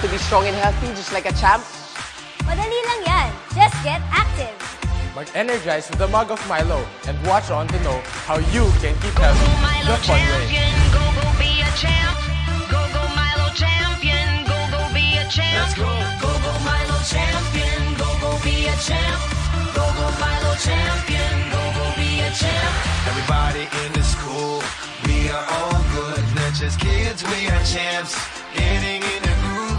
to be strong and healthy just like a champ? Madali lang yan. Just get active. Mag-energize with a mug of Milo and watch on to know how you can keep healthy the fun way. Go, go, be a champ. Go, go, Milo champion. Go, go, be a champ. Let's go. Go, go, Milo champion. Go, go, be a champ. Go, go, Milo champion. Go, go, be a champ. Everybody in the school, we are all good. Not just kids, we are champs. Getting in the groove.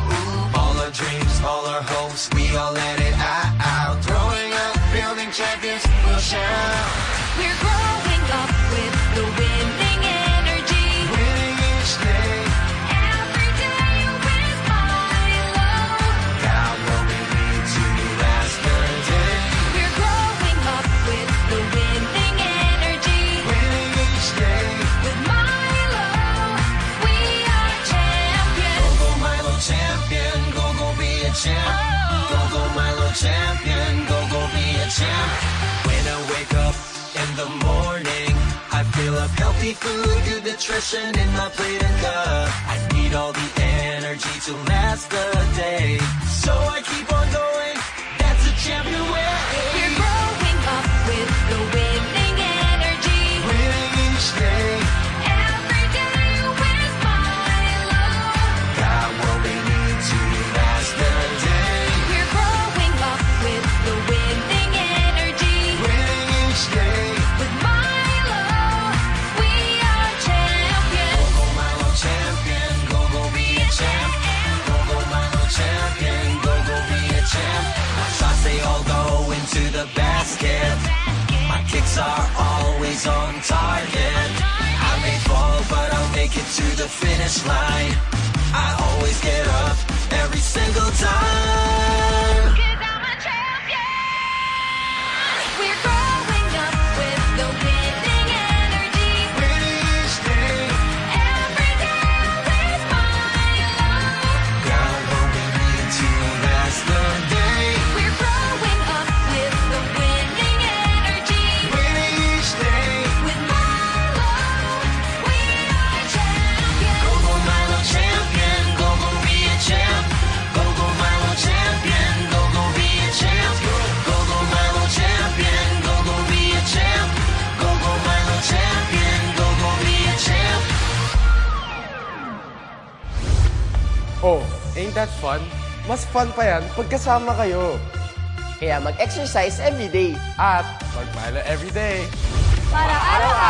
All our dreams, all our hopes, we all let it out. Throwing up, building champions, we'll shout. We're growing up with the winning energy. Winning each day. Every day with Milo. Got what we need to last the day. We're growing up with the winning energy. Winning each day. With Milo, we are champions. Go, go, Milo champion. Go, go, be a champ. Go, go, Milo champion. Go, go, be a champ. When I wake up in the morning, I feel up healthy food, good nutrition in my plate and cup. I need all the energy to last the day. So I keep on going. That's a champion way. We're growing up with the winning energy. Winning each day. Every day with Milo. Got what we need to last the day. We're growing up with the winning energy. Winning each day. With Milo, we are champions. Go, go, Milo champion. Go, go, be a champ. Go, go, Milo champion. Go, go, be a champ. My shots, they all go into the basket. My kicks are always on target. I may fall, but I'll make it to the finish line. I always get up every single time. 'Cause I'm a champion. We're growing up with the winning energy. Winning each day. Every day with Milo. Got what we need to last the day. We're growing up with the winning energy. Winning each day. With Milo, we are champions. Go, go, Milo champion. Go, go, be a champ. Go, go, Milo champion. Go, go, be a champ. Go, go, Milo champion. Go, go, be a champ. Go, go, Milo champion. Go, go, be a champ. Oh, ain't that fun? Mas fun pa yan pag kasama kayo. Kaya mag-exercise every day. At mag-Milo everyday. Para araw-araw